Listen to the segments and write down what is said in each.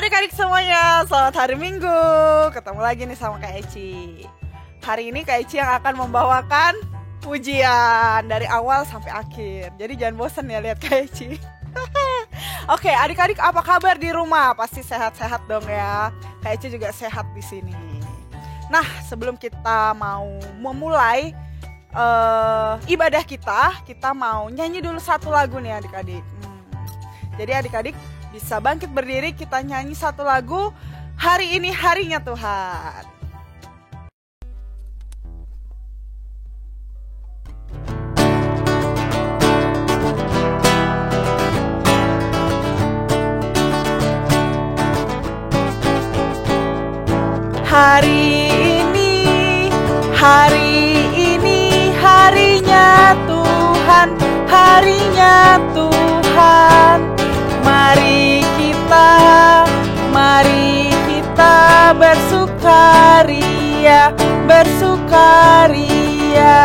adik-adik semuanya, selamat hari Minggu. Ketemu lagi nih sama Kak Eci. Hari ini Kak Eci yang akan membawakan pujian dari awal sampai akhir. Jadi jangan bosan ya lihat Kak Eci. Oke, adik-adik apa kabar di rumah? Pasti sehat-sehat dong ya. Kak Eci juga sehat di sini. Nah, sebelum kita mau memulai ibadah kita mau nyanyi dulu satu lagu nih adik-adik. Jadi adik-adik bisa bangkit berdiri, kita nyanyi satu lagu. Hari ini harinya Tuhan. Hari ini harinya Tuhan, harinya Tuhan. Mari kita bersukaria, bersukaria.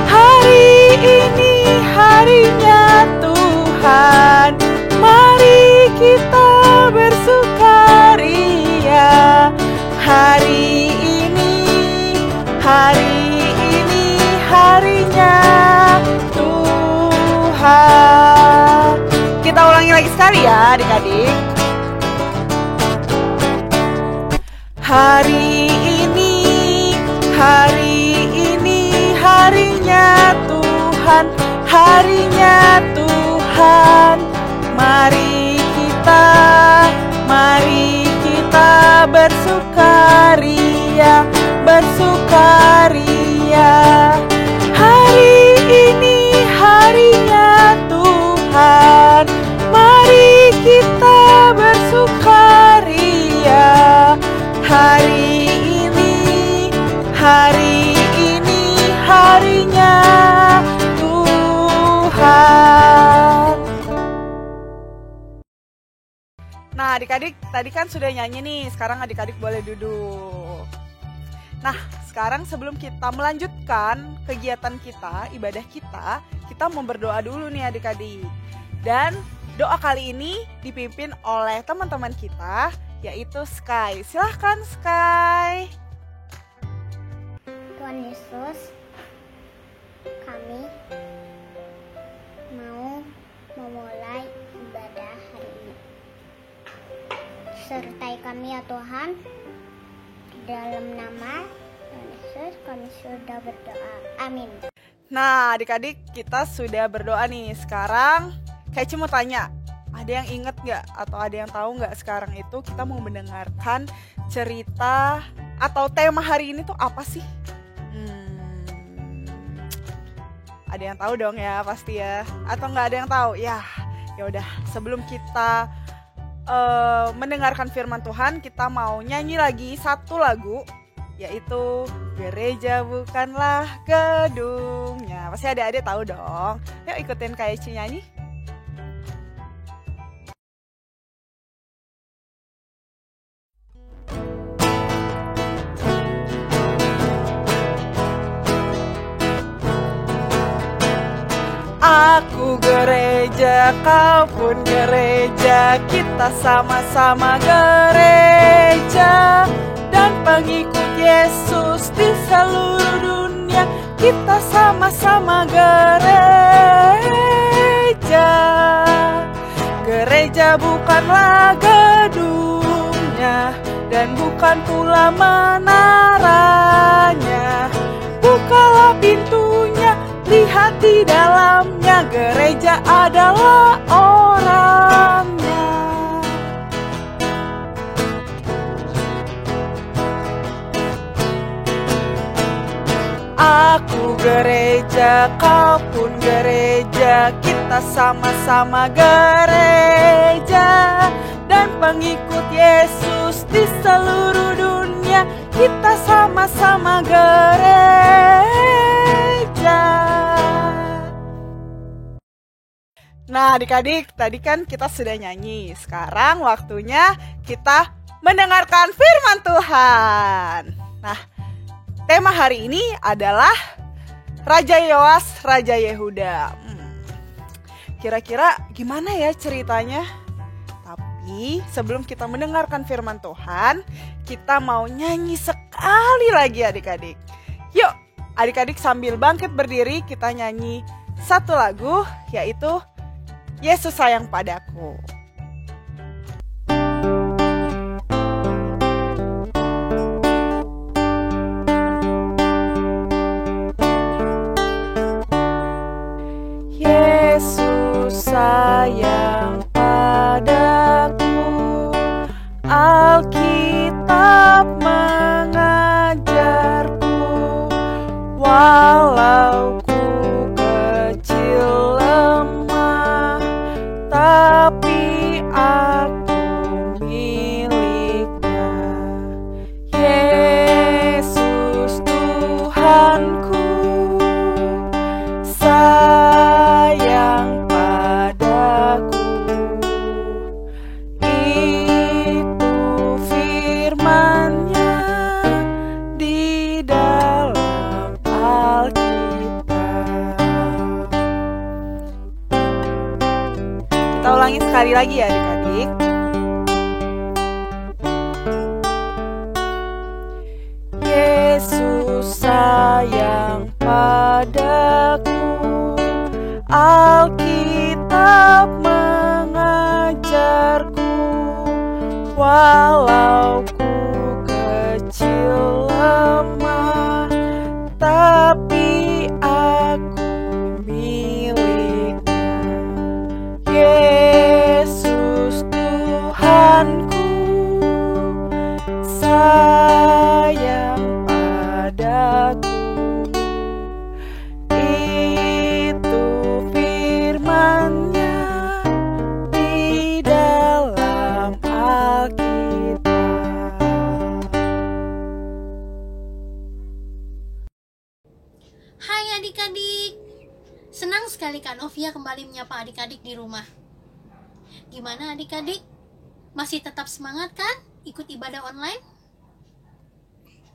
Hari ini harinya Tuhan. Mari kita bersukaria. Hari ini harinya Tuhan. Kita ulangi lagi sekali ya adik-adik. Hari ini harinya Tuhan, harinya Tuhan. Mari kita bersukaria, bersukaria. Hari ini harinya Tuhan. Mari kita bersukaria. Hari ini harinya Tuhan. Nah adik-adik tadi kan sudah nyanyi nih, sekarang adik-adik boleh duduk. Nah sekarang sebelum kita melanjutkan kegiatan kita, ibadah kita mau berdoa dulu nih adik-adik. Dan doa kali ini dipimpin oleh teman-teman kita, yaitu Sky. Silahkan Sky. Tuhan Yesus, kami mau memulai ibadah hari ini. Sertai kami ya Tuhan. Dalam nama Tuhan Yesus kami sudah berdoa. Amin. Nah adik-adik kita sudah berdoa nih. Sekarang Kak Eci mau tanya, ada yang inget gak atau ada yang tahu gak sekarang itu kita mau mendengarkan cerita atau tema hari ini tuh apa sih? Ada yang tahu dong ya pasti ya. Atau gak ada yang tahu? Ya udah sebelum kita mendengarkan firman Tuhan, kita mau nyanyi lagi satu lagu, yaitu Gereja Bukanlah Gedungnya. Pasti adik-adik tahu dong. Yuk ikutin Kak Eci nyanyi. Aku gereja, kau pun gereja, kita sama-sama gereja. Dan pengikut Yesus di seluruh dunia, kita sama-sama gereja. Gereja bukanlah gedungnya, dan bukan pula menaranya. Bukalah pintunya, lihat di dalamnya, gereja adalah orangnya. Aku gereja, kau pun gereja, kita sama-sama gereja. Dan pengikut Yesus di seluruh dunia, kita sama-sama gereja. Nah adik-adik, tadi kan kita sudah nyanyi. Sekarang waktunya kita mendengarkan firman Tuhan. Nah, tema hari ini adalah Raja Yoas, Raja Yehuda. Kira-kira gimana ya ceritanya? Tapi Tapi sebelum kita mendengarkan firman Tuhan, kita mau nyanyi sekali lagi adik-adik. Yuk, adik-adik sambil bangkit berdiri kita nyanyi satu lagu, yaitu Yesus Sayang Padaku. Yesus sayang padaku, Alkitab mengajarku, walau ku kecil lemah, tapi aku miliknya. Yesus Tuhanku, sayang padaku. Itu firman-Nya di dalam Alkitab. Kita ulangi sekali lagi ya adik-adik. Yesus sayang padaku, Alkitab mengajarku, walau ku kecil lemah, tapi aku miliknya. Yesus Tuhanku, sayang padaku. Itu firman-Nya di dalam Alkitab. Hai adik-adik, senang sekali Kak Novia kembali menyapa adik-adik di rumah. Gimana adik-adik? Masih tetap semangat kan ikut ibadah online?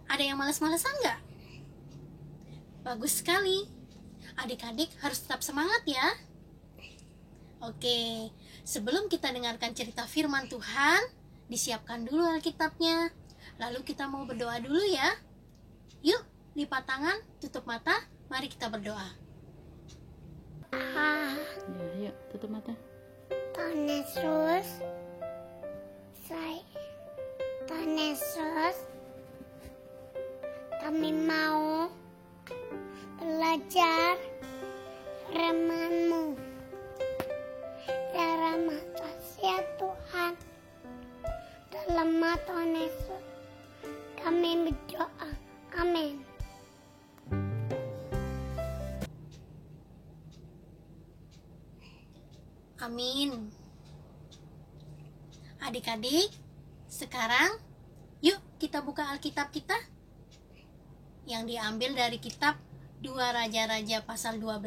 Ada yang malas-malasan nggak? Bagus sekali. Adik-adik harus tetap semangat ya. Oke, sebelum kita dengarkan cerita firman Tuhan, disiapkan dulu Alkitabnya. Lalu kita mau berdoa dulu ya. Yuk, lipat tangan, tutup mata, mari kita berdoa. Ya, yuk, tutup mata. Tuhan Yesus, Tuhan Yesus, kami mau belajar firman-Mu. Dalam kasih Tuhan, dalam nama Tuhan Yesus, kami berdoa. Amin. Amin. Adik-adik, sekarang yuk kita buka Alkitab kita yang diambil dari kitab 2 Raja-Raja pasal 12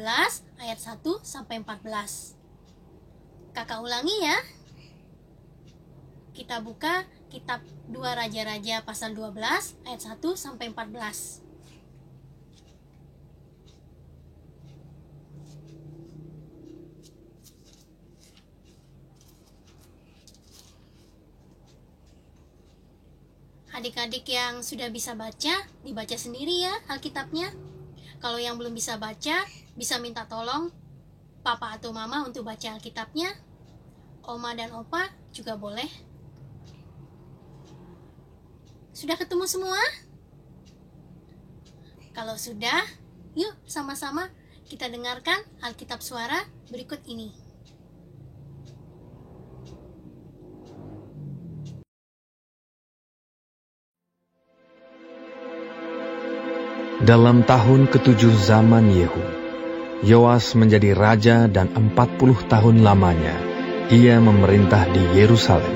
ayat 1 sampai 14. Kakak ulangi ya. Kita buka kitab 2 Raja-Raja pasal 12 ayat 1 sampai 14. Adik-adik yang sudah bisa baca, dibaca sendiri ya Alkitabnya. Kalau yang belum bisa baca, bisa minta tolong Papa atau Mama untuk baca Alkitabnya. Oma dan Opa juga boleh. Sudah ketemu semua? Kalau sudah, yuk sama-sama kita dengarkan Alkitab suara berikut ini. Dalam tahun ke-7 zaman Yehu, Yoas menjadi raja dan 40 tahun lamanya ia memerintah di Yerusalem.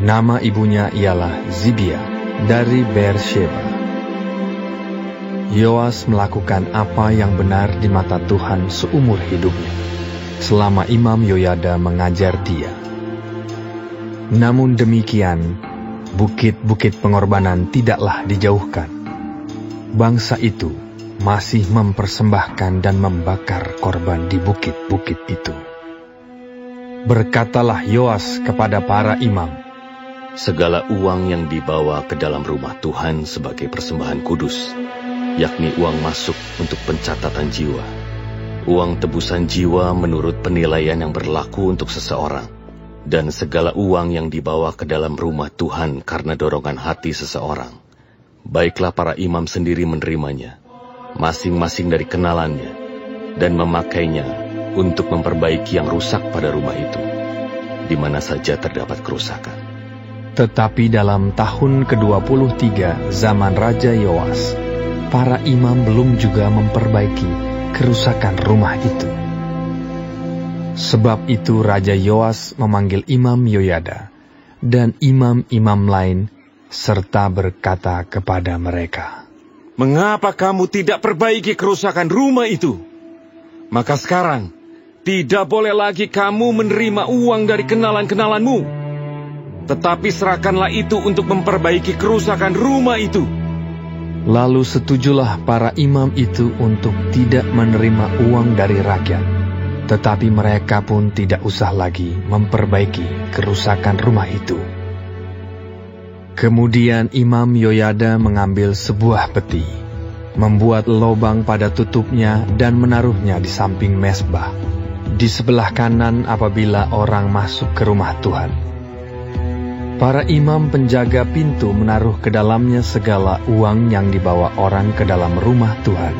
Nama ibunya ialah Zibia dari Beersheba. Yoas melakukan apa yang benar di mata Tuhan seumur hidupnya, selama Imam Yoyada mengajar dia. Namun demikian, bukit-bukit pengorbanan tidaklah dijauhkan. Bangsa itu masih mempersembahkan dan membakar korban di bukit-bukit itu. Berkatalah Yoas kepada para imam, Segala uang yang dibawa ke dalam rumah Tuhan sebagai persembahan kudus, yakni uang masuk untuk pencatatan jiwa, uang tebusan jiwa menurut penilaian yang berlaku untuk seseorang, dan segala uang yang dibawa ke dalam rumah Tuhan karena dorongan hati seseorang, baiklah para imam sendiri menerimanya, masing-masing dari kenalannya, dan memakainya untuk memperbaiki yang rusak pada rumah itu, di mana saja terdapat kerusakan. Tetapi dalam tahun ke-23 zaman Raja Yoas, para imam belum juga memperbaiki kerusakan rumah itu. Sebab itu Raja Yoas memanggil Imam Yoyada dan imam-imam lain, serta berkata kepada mereka, Mengapa kamu tidak perbaiki kerusakan rumah itu? Maka sekarang, tidak boleh lagi kamu menerima uang dari kenalan-kenalanmu. Tetapi serahkanlah itu untuk memperbaiki kerusakan rumah itu. Lalu setujulah para imam itu untuk tidak menerima uang dari rakyat. Tetapi mereka pun tidak usah lagi memperbaiki kerusakan rumah itu. Kemudian Imam Yoyada mengambil sebuah peti, membuat lobang pada tutupnya dan menaruhnya di samping mezbah, di sebelah kanan apabila orang masuk ke rumah Tuhan. Para imam penjaga pintu menaruh ke dalamnya segala uang yang dibawa orang ke dalam rumah Tuhan.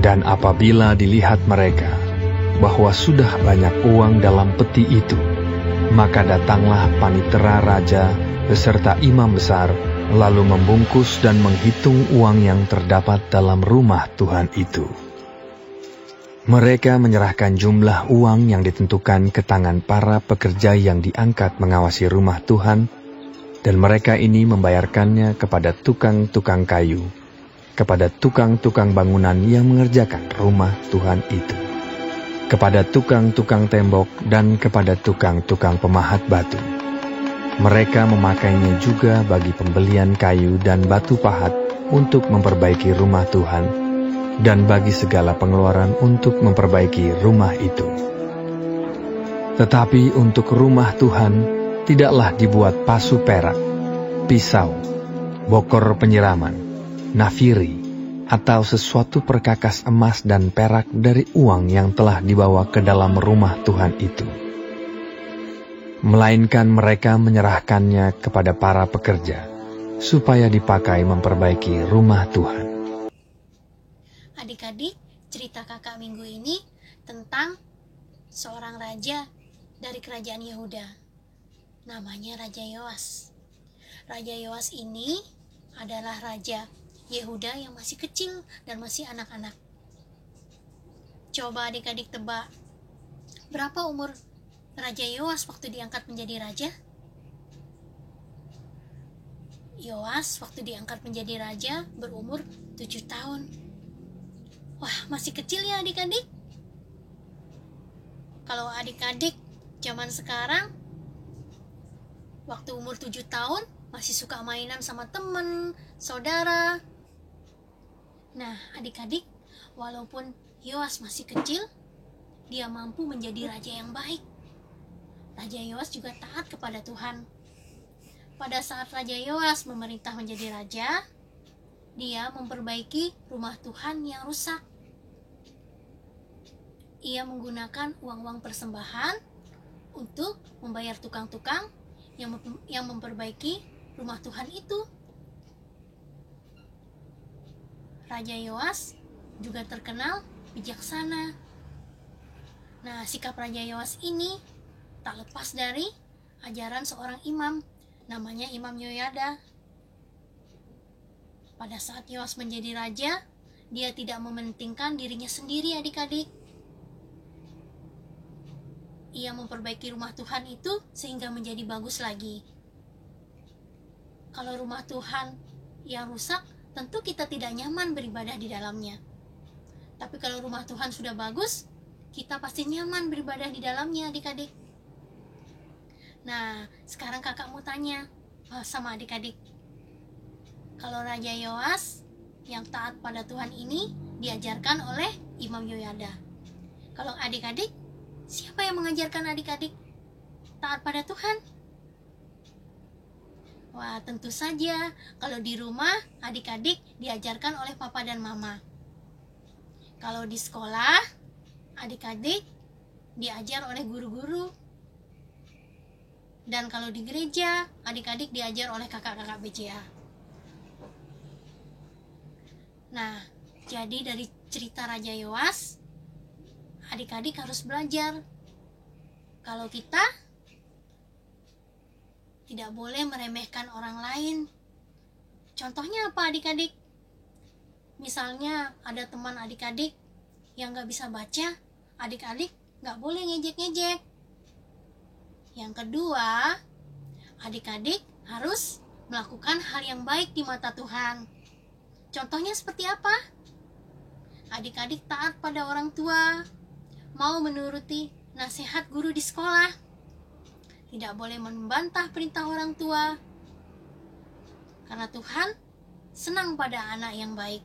Dan apabila dilihat mereka bahwa sudah banyak uang dalam peti itu, maka datanglah panitera raja beserta imam besar, lalu membungkus dan menghitung uang yang terdapat dalam rumah Tuhan itu. Mereka menyerahkan jumlah uang yang ditentukan ke tangan para pekerja yang diangkat mengawasi rumah Tuhan, dan mereka ini membayarkannya kepada tukang-tukang kayu, kepada tukang-tukang bangunan yang mengerjakan rumah Tuhan itu, kepada tukang-tukang tembok, dan kepada tukang-tukang pemahat batu. Mereka memakainya juga bagi pembelian kayu dan batu pahat untuk memperbaiki rumah Tuhan, dan bagi segala pengeluaran untuk memperbaiki rumah itu. Tetapi untuk rumah Tuhan tidaklah dibuat pasu perak, pisau, bokor penyiraman, nafiri, atau sesuatu perkakas emas dan perak dari uang yang telah dibawa ke dalam rumah Tuhan itu. Melainkan mereka menyerahkannya kepada para pekerja, supaya dipakai memperbaiki rumah Tuhan. Adik-adik, cerita kakak minggu ini tentang seorang raja dari kerajaan Yehuda. Namanya Raja Yoas. Raja Yoas ini adalah raja Yehuda yang masih kecil dan masih anak-anak. Coba adik-adik tebak, berapa umur Raja Yoas waktu diangkat menjadi raja? Yoas waktu diangkat menjadi raja berumur 7 tahun. Wah, masih kecil ya adik-adik. Kalau adik-adik zaman sekarang, waktu umur 7 tahun, masih suka mainan sama temen, saudara. Nah, adik-adik, walaupun Yoas masih kecil, dia mampu menjadi raja yang baik. Raja Yoas juga taat kepada Tuhan. Pada saat Raja Yoas memerintah menjadi raja, dia memperbaiki rumah Tuhan yang rusak. Ia menggunakan uang-uang persembahan untuk membayar tukang-tukang yang memperbaiki rumah Tuhan itu. Raja Yoas juga terkenal bijaksana. Nah, sikap Raja Yoas ini tak lepas dari ajaran seorang imam, namanya Imam Yoyada. Pada saat Yoas menjadi raja, dia tidak mementingkan dirinya sendiri adik-adik. Ia memperbaiki rumah Tuhan itu sehingga menjadi bagus lagi. Kalau rumah Tuhan yang rusak, tentu kita tidak nyaman beribadah di dalamnya. Tapi kalau rumah Tuhan sudah bagus, kita pasti nyaman beribadah di dalamnya adik-adik. Nah, sekarang kakak mau tanya sama adik-adik. Kalau Raja Yoas yang taat pada Tuhan ini diajarkan oleh Imam Yoyada. Kalau adik-adik, Siapa yang mengajarkan adik-adik taat pada Tuhan? Wah, tentu saja kalau di rumah adik-adik diajarkan oleh papa dan mama. Kalau di sekolah, adik-adik diajar oleh guru-guru. Dan kalau di gereja, adik-adik diajar oleh kakak-kakak BCA. Nah, jadi dari cerita Raja Yoas, adik-adik harus belajar kalau kita tidak boleh meremehkan orang lain. Contohnya apa adik-adik? Misalnya ada teman adik-adik yang gak bisa baca, adik-adik gak boleh ngejek-ngejek. Yang kedua, adik-adik harus melakukan hal yang baik di mata Tuhan. Contohnya seperti apa? Adik-adik taat pada orang tua, mau menuruti nasihat guru di sekolah, tidak boleh membantah perintah orang tua, karena Tuhan senang pada anak yang baik.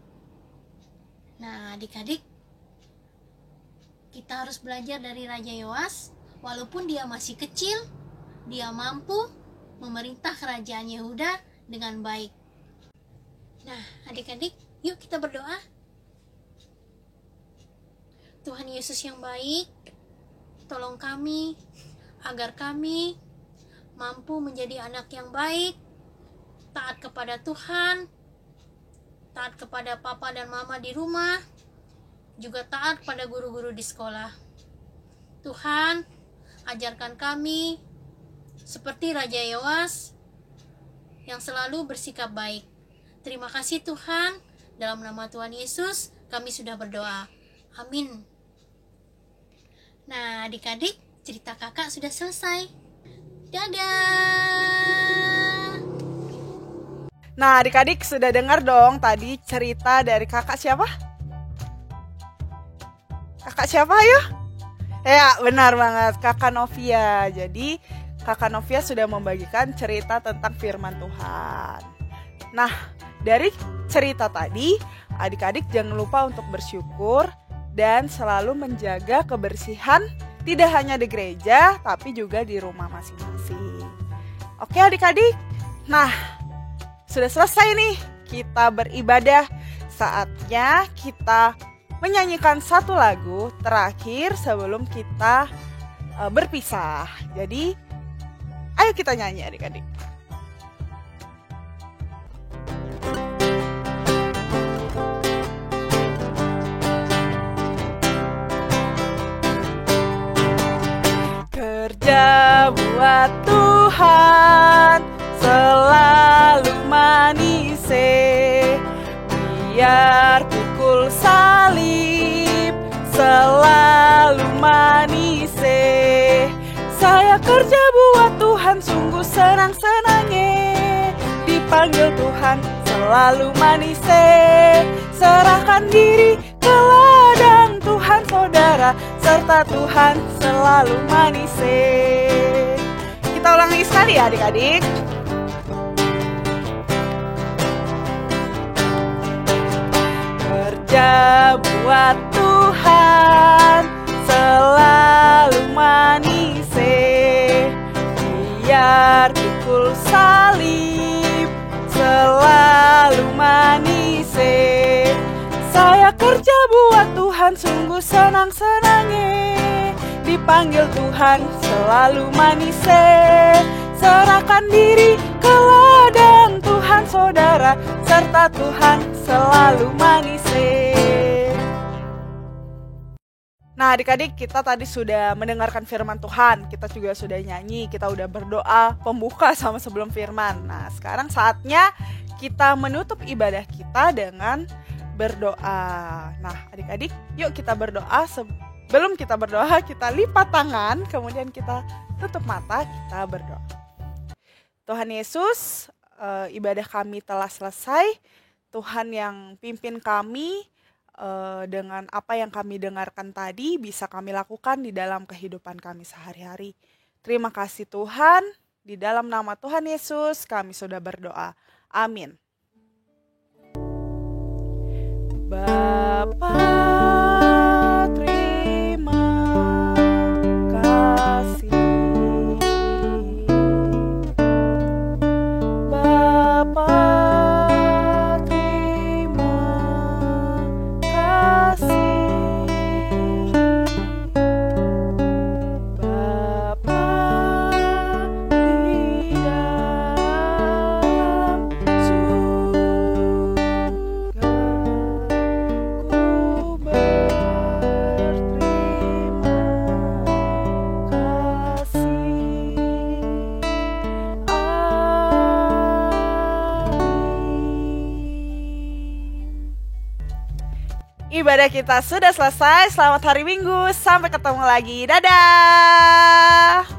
Nah, adik-adik, kita harus belajar dari Raja Yoas. Walaupun dia masih kecil, dia mampu memerintah kerajaan Yehuda dengan baik. Nah, adik-adik, yuk kita berdoa. Tuhan Yesus yang baik, tolong kami agar kami mampu menjadi anak yang baik, taat kepada Tuhan, taat kepada papa dan mama di rumah, juga taat pada guru-guru di sekolah. Tuhan, ajarkan kami seperti Raja Yoas yang selalu bersikap baik. Terima kasih Tuhan, dalam nama Tuhan Yesus kami sudah berdoa. Amin. Nah, adik-adik, cerita kakak sudah selesai. Dadah. Nah, adik-adik sudah dengar dong tadi cerita dari kakak siapa? Kakak siapa ayo? Ya, benar banget, Kakak Novia. Jadi, Kakak Novia sudah membagikan cerita tentang firman Tuhan. Nah, dari cerita tadi, adik-adik jangan lupa untuk bersyukur dan selalu menjaga kebersihan tidak hanya di gereja, tapi juga di rumah masing-masing. Oke adik-adik, nah sudah selesai nih kita beribadah. Saatnya kita menyanyikan satu lagu terakhir sebelum kita berpisah. Jadi ayo kita nyanyi adik-adik. Kerja buat Tuhan selalu manis, biar pikul salib selalu manis. Saya kerja buat Tuhan sungguh senang-senangnya, dipanggil Tuhan selalu manis. Serahkan diri ke ladang Tuhan saudara, serta Tuhan selalu manis. Kita ulangi sekali ya adik-adik. Kerja buat Tuhan selalu manis, biar pikul salib selalu manis. Saya kerja buat Tuhan sungguh senang-senangnya, dipanggil Tuhan selalu manis. Serahkan diri ke ladang Tuhan saudara, serta Tuhan selalu manis. Nah adik-adik, kita tadi sudah mendengarkan firman Tuhan, kita juga sudah nyanyi, kita udah berdoa pembuka sama sebelum firman. Nah sekarang saatnya kita menutup ibadah kita dengan berdoa. Nah adik-adik, yuk kita berdoa. Sebelum kita berdoa, kita lipat tangan, kemudian kita tutup mata, kita berdoa. Tuhan Yesus, ibadah kami telah selesai. Tuhan yang pimpin kami dengan apa yang kami dengarkan tadi bisa kami lakukan di dalam kehidupan kami sehari-hari. Terima kasih Tuhan, di dalam nama Tuhan Yesus kami sudah berdoa. Amin. Bapa, terima Ibadah kita sudah selesai. Selamat hari Minggu. Sampai ketemu lagi. Dadah.